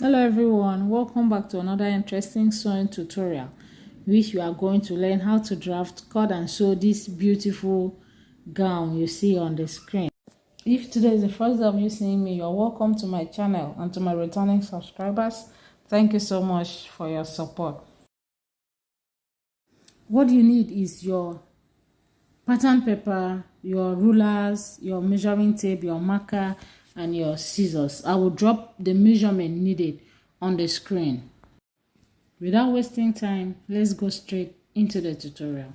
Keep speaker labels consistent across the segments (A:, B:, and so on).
A: Hello everyone, welcome back to another interesting sewing tutorial which you are going to learn how to draft, cut and sew this beautiful gown you see on the screen. If today is the first time you seeing me, you're welcome to my channel, and to my returning subscribers, thank you so much for your support. What you need is your pattern paper, your rulers, your measuring tape, your marker and your scissors. I will drop the measurement needed on the screen. Without wasting time, let's go straight into the tutorial.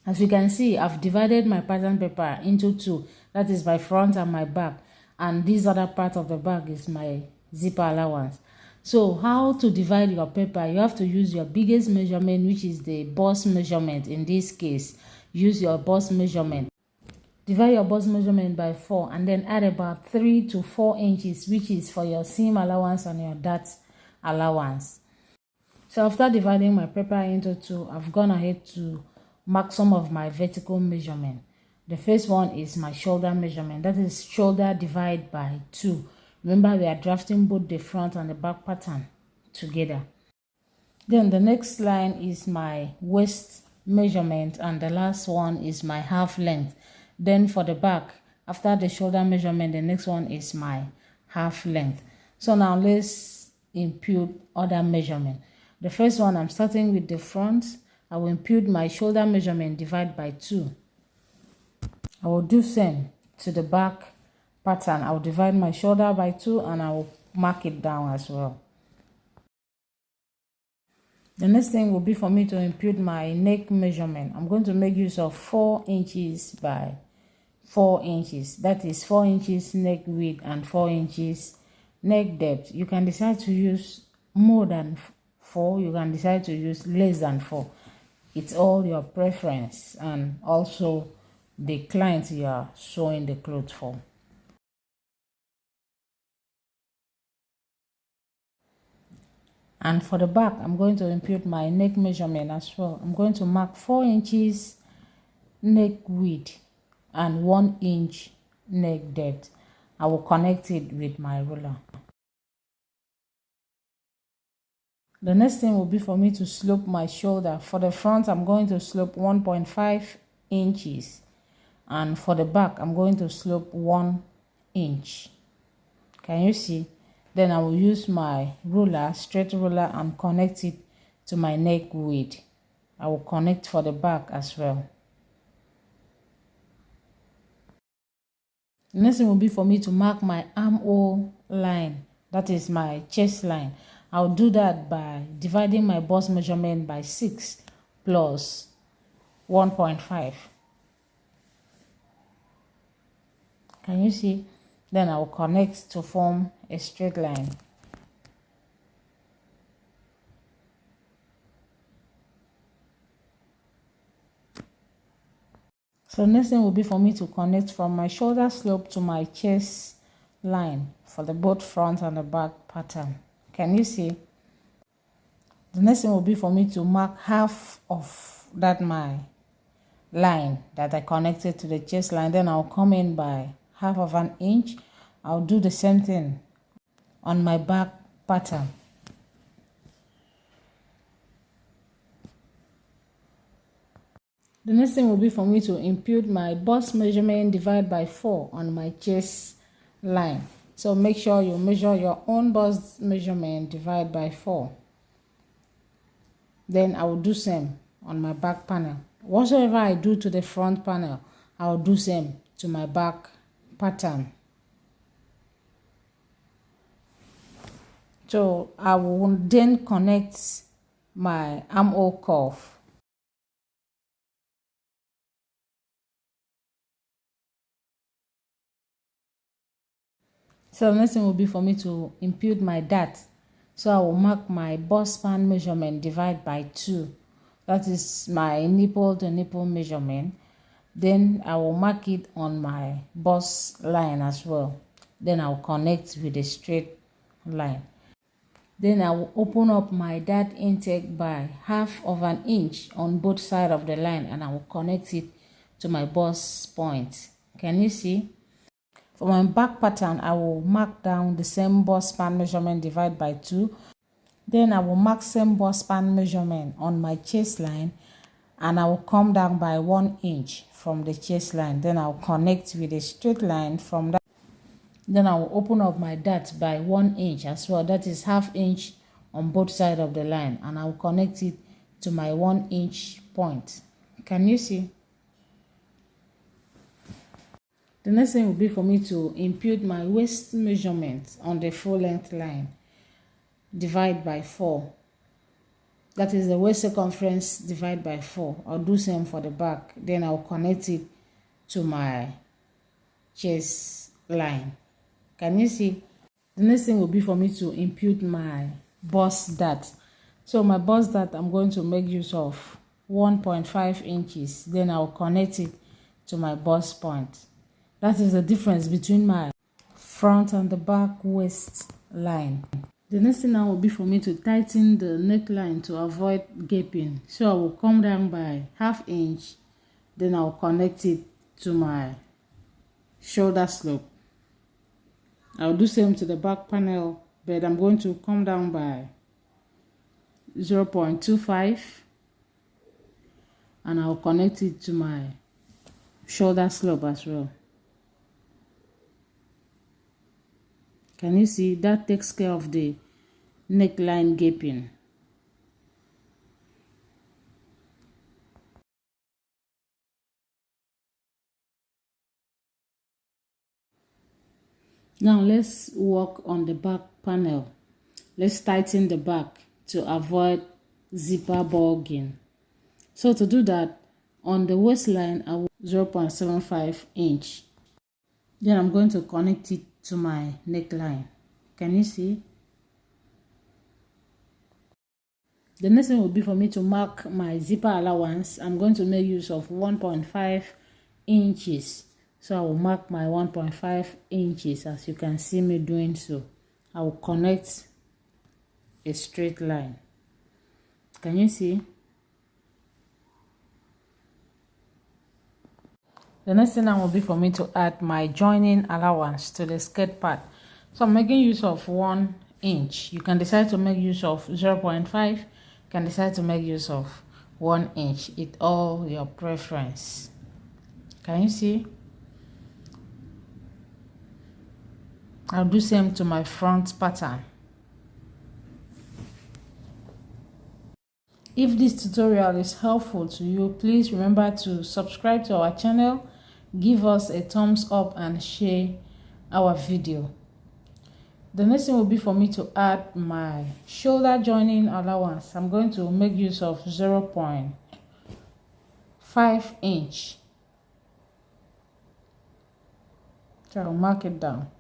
A: As you can see, I've divided my pattern paper into two. That is my front and my back. And this other part of the back is my zipper allowance. So how to divide your paper? You have to use your biggest measurement, which is the bust measurement. In this case, use your bust measurement. Divide your bust measurement by 4 and then add about 3 to 4 inches, which is for your seam allowance and your dart allowance. So after dividing my paper into two, I've gone ahead to mark some of my vertical measurement. The first one is my shoulder measurement. That is shoulder divided by 2. Remember, we are drafting both the front and the back pattern together. Then the next line is my waist measurement, and the last one is my half length. Then for the back, after the shoulder measurement, the next one is my half length. So now let's impute other measurement. The first one, I'm starting with the front. I will impute my shoulder measurement divided by 2. I will do same to the back pattern. I will divide my shoulder by 2 and I will mark it down as well. The next thing will be for me to impute my neck measurement. I'm going to make use of 4 inches by 4 inches. That is 4 inches neck width and 4 inches neck depth. You can decide to use more than 4. You can decide to use less than 4. It's all your preference and also the client you are sewing the clothes for. And for the back, I'm going to impute my neck measurement as well. I'm going to mark 4 inches neck width and 1 inch neck depth. I will connect it with my ruler. The next thing will be for me to slope my shoulder. For the front, I'm going to slope 1.5 inches. And for the back, I'm going to slope 1 inch. Can you see? Then I will use my ruler, straight ruler, and connect it to my neck width. I will connect for the back as well. The next thing will be for me to mark my armhole line. That is my chest line. I'll do that by dividing my bust measurement by 6 plus 1.5. Can you see? Then I will connect to form a straight line. So next thing will be for me to connect from my shoulder slope to my chest line for the both front and the back pattern. Can you see? The next thing will be for me to mark half of that my line that I connected to the chest line. Then I'll come in by half of an inch. I'll do the same thing on my back pattern. The next thing will be for me to impute my bust measurement divided by 4 on my chest line. So make sure you measure your own bust measurement divided by 4. Then I will do same on my back panel. Whatsoever I do to the front panel, I will do same to my back pattern. So I will then connect my armhole curve. So the next thing will be for me to impute my dart. So I will mark my bust span measurement divided by 2. That is my nipple to nipple measurement. Then I will mark it on my bust line as well. Then I will connect with a straight line. Then I will open up my dart intake by half of an inch on both sides of the line, and I will connect it to my bust point. Can you see? For my back pattern, I will mark down the same bust span measurement divided by 2. Then I will mark same bust span measurement on my chest line, and I will come down by 1 inch from the chest line. Then I'll connect with a straight line from that. Then I will open up my dart by 1 inch as well. That is ½ inch on both sides of the line, and I will connect it to my 1 inch point. Can you see? The next thing will be for me to impute my waist measurement on the full length line. Divide by 4. That is the waist circumference divided by 4. I'll do same for the back. Then I'll connect it to my chest line. Can you see? The next thing will be for me to impute my bust dart. So my bust dart, I'm going to make use of 1.5 inches. Then I'll connect it to my bust point. That is the difference between my front and the back waist line. The next thing now will be for me to tighten the neckline to avoid gaping. So I will come down by ½ inch. Then I'll connect it to my shoulder slope. I'll do same to the back panel, but I'm going to come down by 0.25, and I'll connect it to my shoulder slope as well. Can you see? That takes care of the neckline gaping. Now let's work on the back panel. Let's tighten the back to avoid zipper bulging. So to do that, on the waistline I will 0.75 inch. Then I'm going to connect it to my neckline. Can you see? The next thing will be for me to mark my zipper allowance. I'm going to make use of 1.5 inches. So I will mark my 1.5 inches as you can see me doing so. I will connect a straight line. Can you see? The next thing now will be for me to add my joining allowance to the skirt part. So I'm making use of 1 inch. You can decide to make use of 0.5. You can decide to make use of 1 inch. It's all your preference. Can you see? I'll do same to my front pattern. If this tutorial is helpful to you, please remember to subscribe to our channel, give us a thumbs up and share our video. The next thing will be for me to add my shoulder joining allowance. I'm going to make use of 0.5 inch. So I'll mark it down.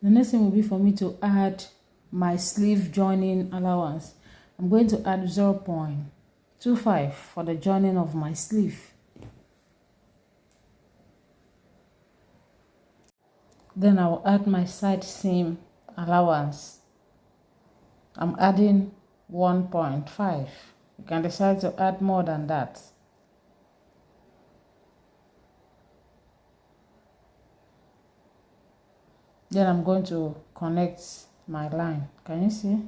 A: The next thing will be for me to add my sleeve joining allowance. I'm going to add 0.25 for the joining of my sleeve. Then I will add my side seam allowance. I'm adding 1.5. You can decide to add more than that. Then I'm going to connect my line. Can you see?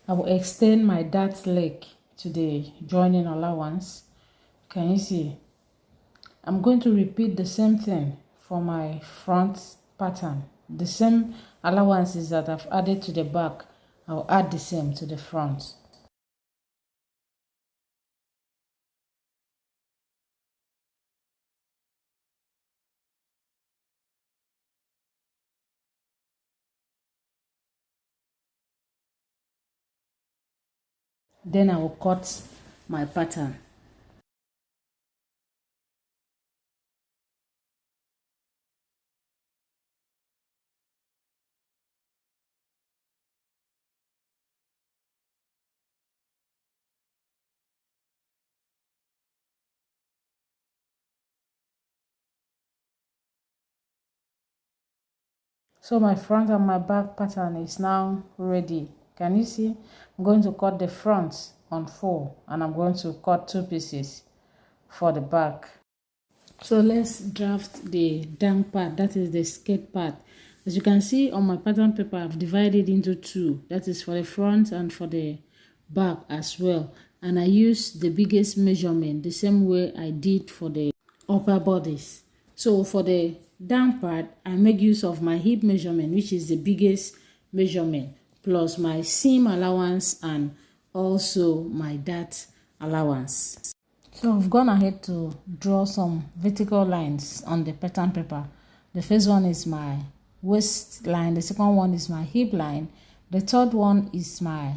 A: I will extend my dart leg to the joining allowance. Can you see? I'm going to repeat the same thing for my front pattern. The same allowances that I've added to the back, I'll add the same to the front. Then I will cut my pattern. So my front and my back pattern is now ready. Can you see? I'm going to cut the front on 4 and I'm going to cut 2 pieces for the back. So let's draft the down part, that is the skirt part. As you can see on my pattern paper, I've divided into 2. That is for the front and for the back as well. And I use the biggest measurement the same way I did for the upper bodice. So for the down part, I make use of my hip measurement, which is the biggest measurement, plus my seam allowance and also my dart allowance. So I've gone ahead to draw some vertical lines on the pattern paper. The first one is my waist line, the second one is my hip line, the third one is my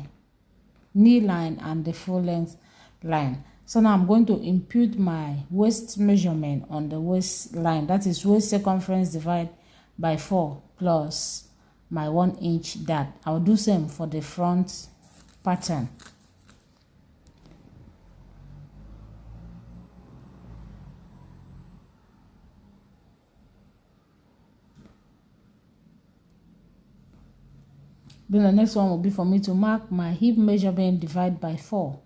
A: knee line, and the full length line. So now I'm going to impute my waist measurement on the waist line, that is waist circumference divided by 4 plus my 1 inch dart. I'll do same for the front pattern. Then the next one will be for me to mark my hip measurement divided by 4.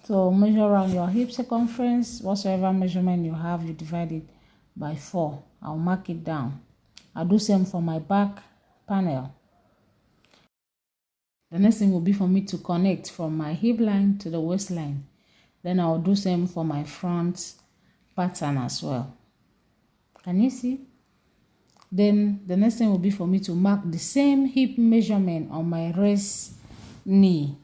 A: So measure around your hip circumference, whatsoever measurement you have, you divide it by 4. I'll mark it down. I'll do same for my back panel. The next thing will be for me to connect from my hip line to the waistline. Then I'll do same for my front pattern as well. Can you see? Then the next thing will be for me to mark the same hip measurement on my raised knee.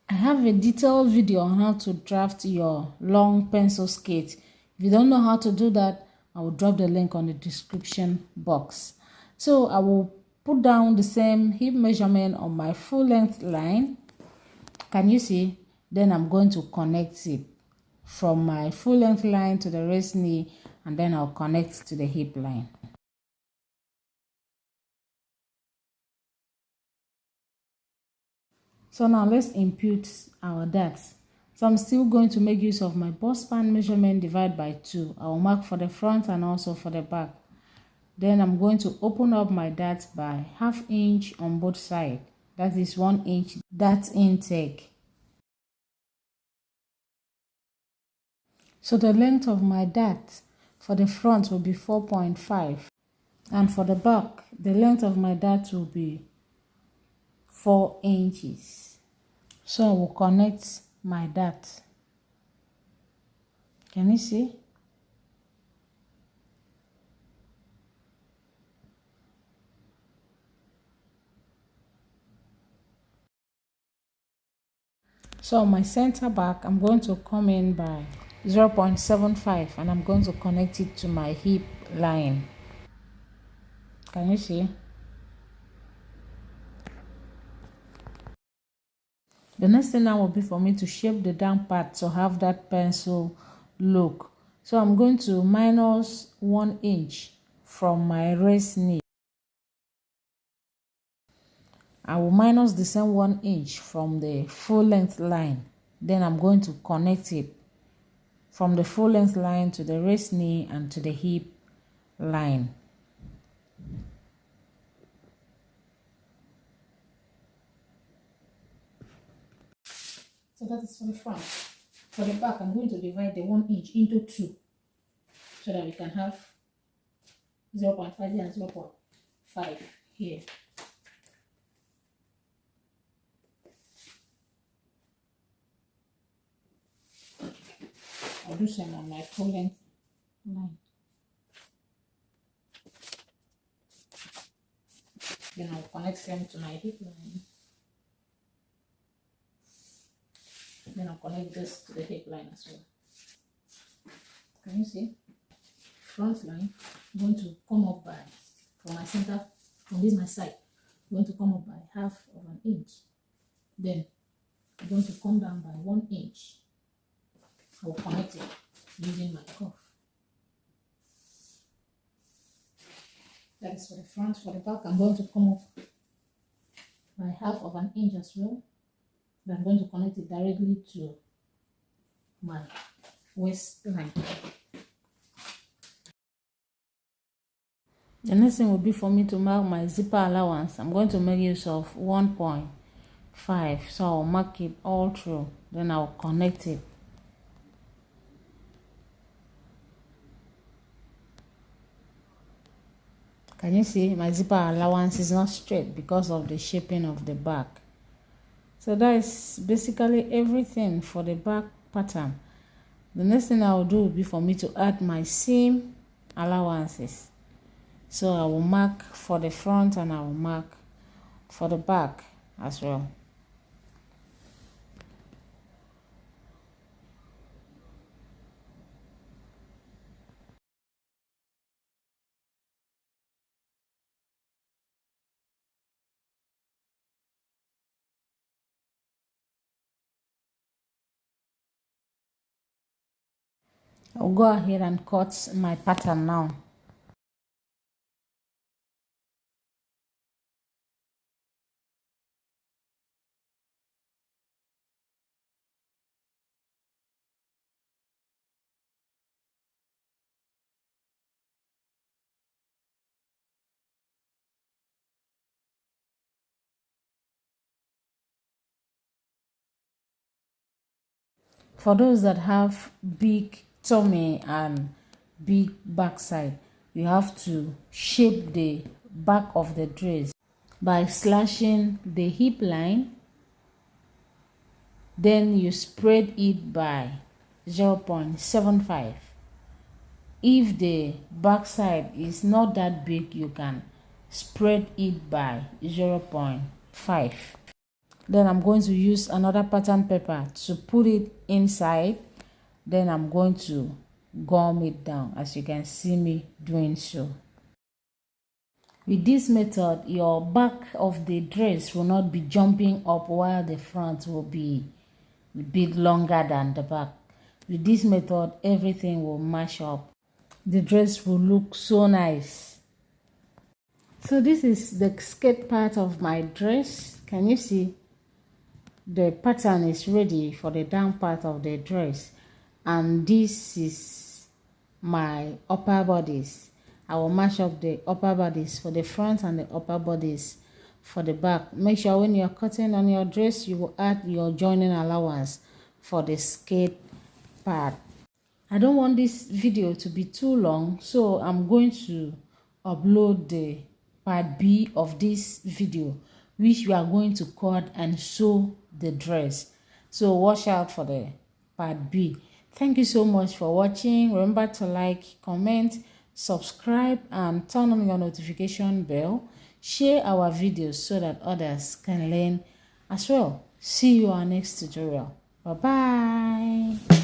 A: I have a detailed video on how to draft your long pencil skirt. If you don't know how to do that, I will drop the link on the description box. So I will put down the same hip measurement on my full length line. Can you see? Then I'm going to connect it from my full length line to the raised knee, and then I'll connect to the hip line. So now let's impute our darts. So I'm still going to make use of my bust span measurement divided by 2. I will mark for the front and also for the back. Then I'm going to open up my darts by ½ inch on both sides. That is 1 inch dart intake. So the length of my dart for the front will be 4.5. And for the back, the length of my dart will be 4 inches. So I will connect my dart. Can you see? So on my center back, I'm going to come in by 0.75 and I'm going to connect it to my hip line. Can you see? The next thing now will be for me to shape the down part to have that pencil look. So I'm going to minus 1 inch from my raised knee. I will minus the same 1 inch from the full length line. Then I'm going to connect it from the full length line to the raised knee and to the hip line. So that is for the front. For the back, I'm going to divide the 1 inch into 2 so that we can have 0.5 here and 0.5 here. I'll do some on my full length line. Then I'll connect them to my hip line. Then I'll connect this to the hip line as well. Can you see? Front line, I'm going to come up by, from my center, from this my side, I'm going to come up by ½ of an inch. Then I'm going to come down by 1 inch. I will connect it using my cuff. That is for the front. For the back, I'm going to come up by ½ of an inch as well. Then I'm going to connect it directly to my waistline. The next thing will be for me to mark my zipper allowance. I'm going to make use of 1.5, so I'll mark it all through, then I'll connect it. Can you see my zipper allowance is not straight because of the shaping of the back? So that is basically everything for the back pattern. The next thing I will do will be for me to add my seam allowances. So I will mark for the front and I will mark for the back as well. I'll go ahead and cut my pattern now. For those that have big tummy and big backside, you have to shape the back of the dress by slashing the hip line, then you spread it by 0.75. If the backside is not that big, you can spread it by 0.5. Then I'm going to use another pattern paper to put it inside. Then I'm going to gum it down, as you can see me doing so. With this method, your back of the dress will not be jumping up while the front will be a bit longer than the back. With this method, everything will match up. The dress will look so nice. So this is the skirt part of my dress. Can you see? The pattern is ready for the down part of the dress, and this is my upper bodice. I will match up the upper bodice for the front and the upper bodice for the back. Make sure when you're cutting on your dress, you will add your joining allowance for the skirt part. I don't want this video to be too long, so I'm going to upload the part B of this video, which we are going to cut and sew the dress. So watch out for the part B. Thank you so much for watching. Remember to like, comment, subscribe, and turn on your notification bell. Share our videos so that others can learn as well. See you on our next tutorial. Bye bye.